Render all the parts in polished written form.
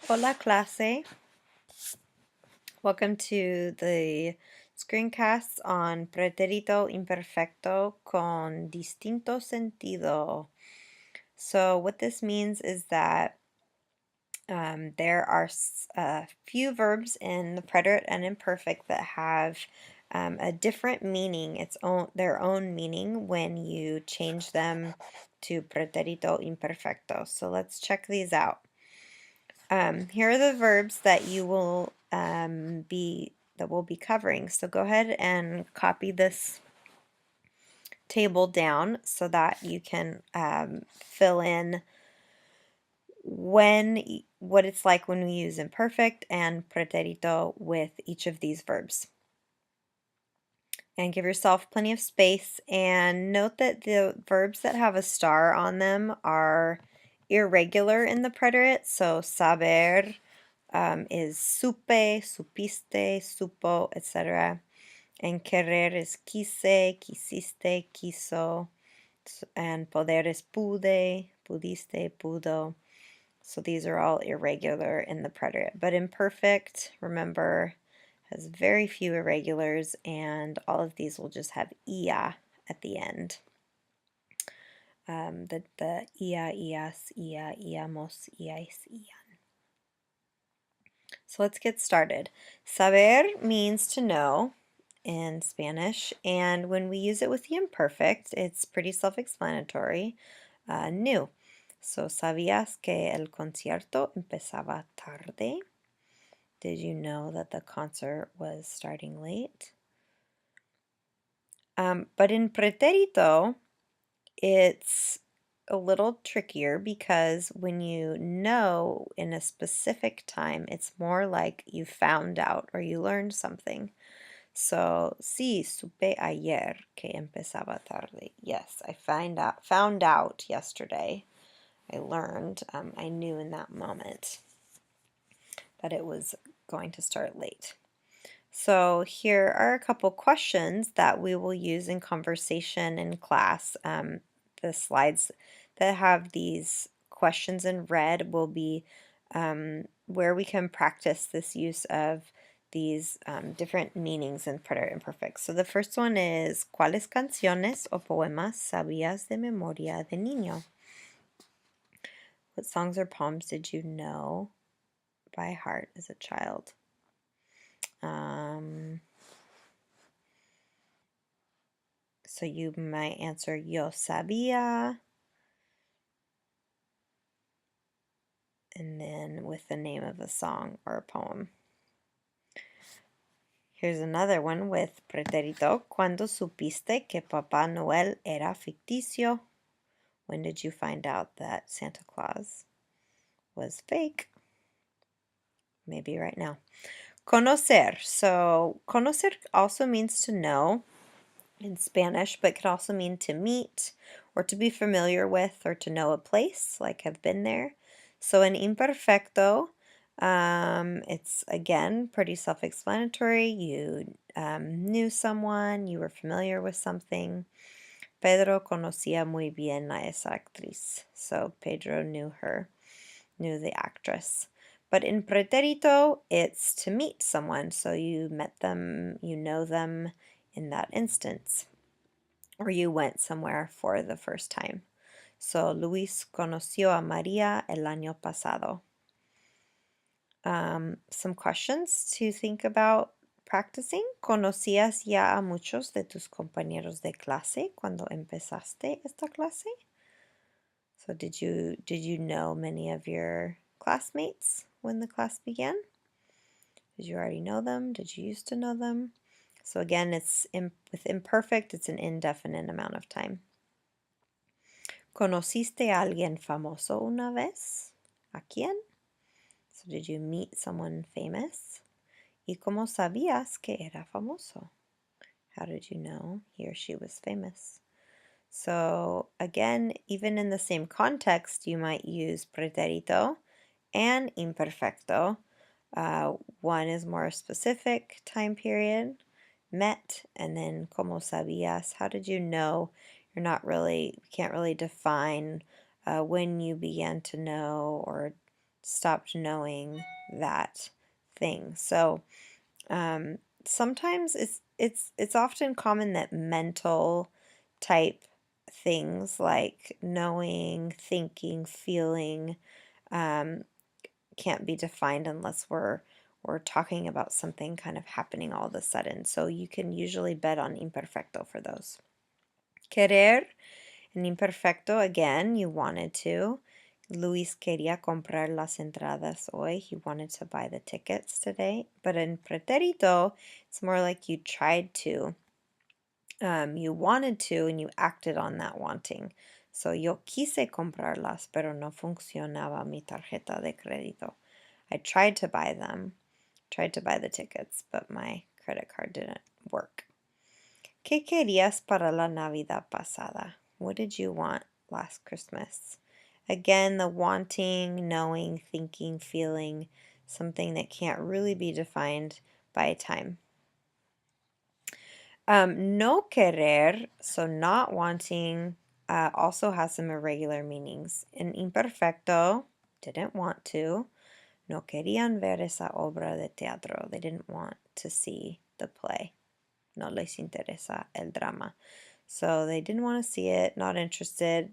Hola clase. Welcome to the screencast on Pretérito-imperfecto con distinto sentido. So what this means is that there are a few verbs in the preterite and imperfect that have a different meaning, their own meaning when you change them to Pretérito-imperfecto. So let's check these out. Here are the verbs that you will we'll be covering. So go ahead and copy this table down so that you can fill in what it's like when we use imperfect and preterito with each of these verbs. And give yourself plenty of space, and note that the verbs that have a star on them are irregular in the preterite. So saber is supe, supiste, supo, etc. And querer is quise, quisiste, quiso. And poder is pude, pudiste, pudo. So these are all irregular in the preterite. But imperfect, remember, has very few irregulars, and all of these will just have ia at the end. The ia, ias, ia, iamos, iais, ian. So let's get started. Saber means to know in Spanish, and when we use it with the imperfect, it's pretty self-explanatory. New. So, ¿sabías que el concierto empezaba tarde? Did you know that the concert was starting late? But in pretérito, it's a little trickier because when you know in a specific time, it's more like you found out or you learned something. So, sí, supe ayer que empezaba tarde. Yes, I found out yesterday. I learned, I knew in that moment that it was going to start late. So here are a couple questions that we will use in conversation in class. The slides that have these questions in red will be where we can practice this use of these different meanings in preterite imperfect. So the first one is, ¿cuáles canciones o poemas sabías de memoria de niño? What songs or poems did you know by heart as a child? So you might answer yo sabía, and then with the name of a song or a poem. Here's another one with pretérito. ¿Cuándo supiste que Papá Noel era ficticio? When did you find out that Santa Claus was fake? Maybe right now. Conocer. So conocer also means to know in Spanish, but could also mean to meet or to be familiar with or to know a place, like have been there. So in imperfecto, it's again pretty self-explanatory. You knew someone, you were familiar with something. Pedro conocía muy bien a esa actriz. So Pedro knew the actress. But in pretérito, it's to meet someone. So you met them, you know them in that instance. Or you went somewhere for the first time. So Luis conoció a María el año pasado. Some questions to think about practicing. ¿Conocías ya a muchos de tus compañeros de clase cuando empezaste esta clase? So did you know many of your classmates when the class began? Did you already know them? Did you used to know them? So again, with imperfect, it's an indefinite amount of time. ¿Conociste a alguien famoso una vez? ¿A quién? So did you meet someone famous? ¿Y cómo sabías que era famoso? How did you know he or she was famous? So again, even in the same context, you might use pretérito and imperfecto. One is more specific time period, met, and then como sabías, how did you know? You can't really define when you began to know or stopped knowing that thing. So sometimes it's often common that mental type things like knowing, thinking, feeling can't be defined unless we're talking about something kind of happening all of a sudden. So you can usually bet on imperfecto for those. Querer, en imperfecto, again, you wanted to. Luis quería comprar las entradas hoy. He wanted to buy the tickets today. But in pretérito, it's more like you tried to. You wanted to and you acted on that wanting. So yo quise comprarlas, pero no funcionaba mi tarjeta de crédito. I tried to buy them, tried to buy the tickets, but my credit card didn't work. ¿Qué querías para la Navidad pasada? What did you want last Christmas? Again, the wanting, knowing, thinking, feeling, something that can't really be defined by time. No querer, so not wanting, also has some irregular meanings. In imperfecto, didn't want to. No querían ver esa obra de teatro. They didn't want to see the play. No les interesa el drama. So they didn't want to see it, not interested,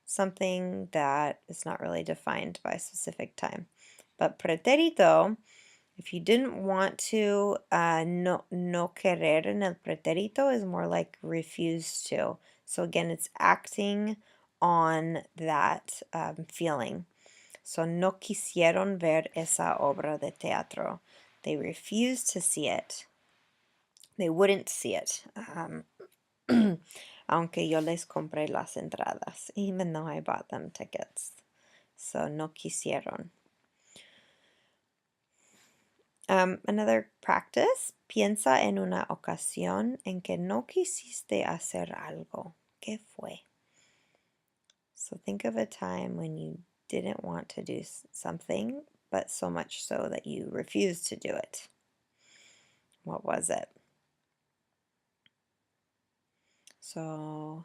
something that is not really defined by a specific time. But pretérito, if you didn't want to, no querer in el pretérito is more like refuse to. So again, it's acting on that feeling. So no quisieron ver esa obra de teatro. They refused to see it. They wouldn't see it. Aunque yo les compré las entradas, even though I bought them tickets. So no quisieron. Another practice, piensa en una ocasión en que no quisiste hacer algo. ¿Qué fue? So think of a time when you didn't want to do something, but so much so that you refused to do it. What was it? So,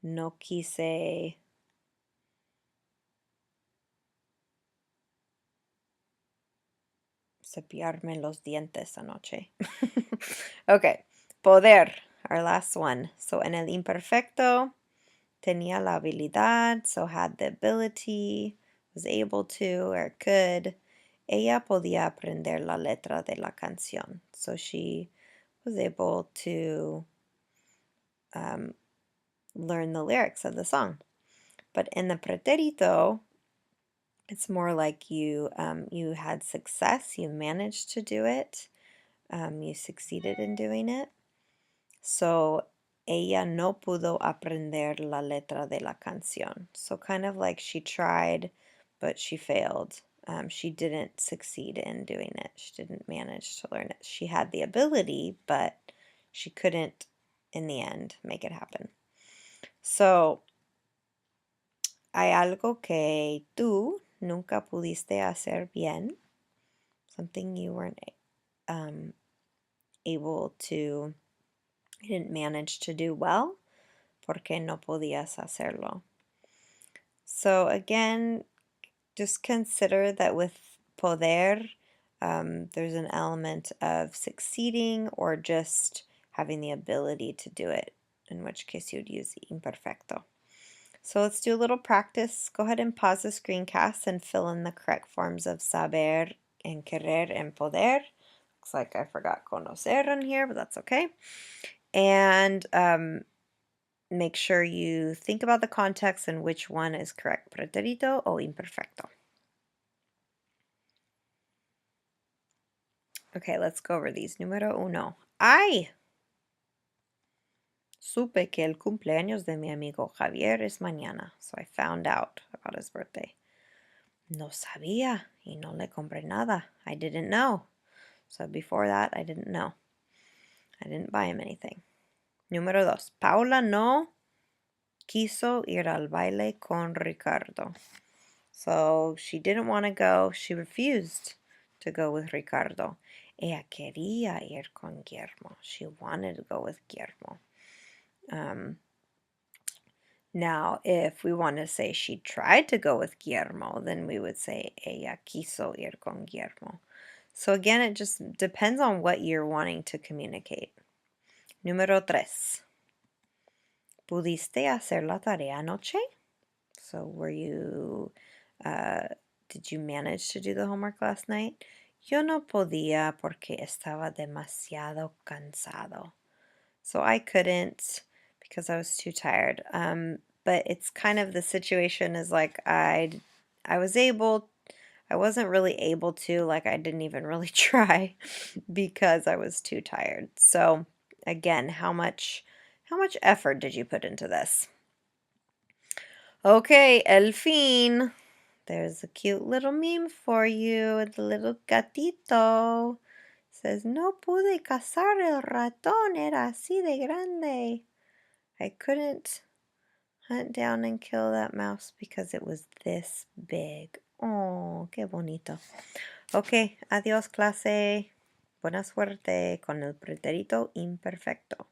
no quise cepillarme los dientes anoche. Okay, poder, our last one. So, en el imperfecto, tenía la habilidad, so had the ability, was able to or could. Ella podía aprender la letra de la canción. So she was able to learn the lyrics of the song. But in the pretérito, it's more like you had success, you managed to do it, you succeeded in doing it. So ella no pudo aprender la letra de la canción. So kind of like she tried, but she failed. She didn't succeed in doing it. She didn't manage to learn it. She had the ability, but she couldn't, in the end, make it happen. So, hay algo que tú nunca pudiste hacer bien. Something you weren't able to, you didn't manage to do well, porque no podías hacerlo. So again, just consider that with poder, there's an element of succeeding or just having the ability to do it, in which case you'd use imperfecto. So let's do a little practice. Go ahead and pause the screencast and fill in the correct forms of saber and querer and poder. Looks like I forgot conocer on here, but that's okay. And make sure you think about the context and which one is correct, pretérito o imperfecto. Okay, let's go over these. Número uno. ¡Ay! Supe que el cumpleaños de mi amigo Javier es mañana, so I found out about his birthday. No sabía y no le compré nada. I didn't know. So before that, I didn't know. I didn't buy him anything. Número dos. Paula no quiso ir al baile con Ricardo. So she didn't want to go. She refused to go with Ricardo. Ella quería ir con Guillermo. She wanted to go with Guillermo. Now, if we want to say she tried to go with Guillermo, then we would say ella quiso ir con Guillermo. So again, it just depends on what you're wanting to communicate. Número 3. ¿Pudiste hacer la tarea anoche? So did you manage to do the homework last night? Yo no podía porque estaba demasiado cansado. So I couldn't because I was too tired. But it's kind of the situation is like I wasn't really able to, like I didn't even really try because I was too tired. So again, how much effort did you put into this? Okay, el fin. There's a cute little meme for you. The little gatito says, no pude cazar el ratón, era así de grande. I couldn't hunt down and kill that mouse because it was this big. Oh, qué bonito. Ok, adiós clase. Buena suerte con el pretérito imperfecto.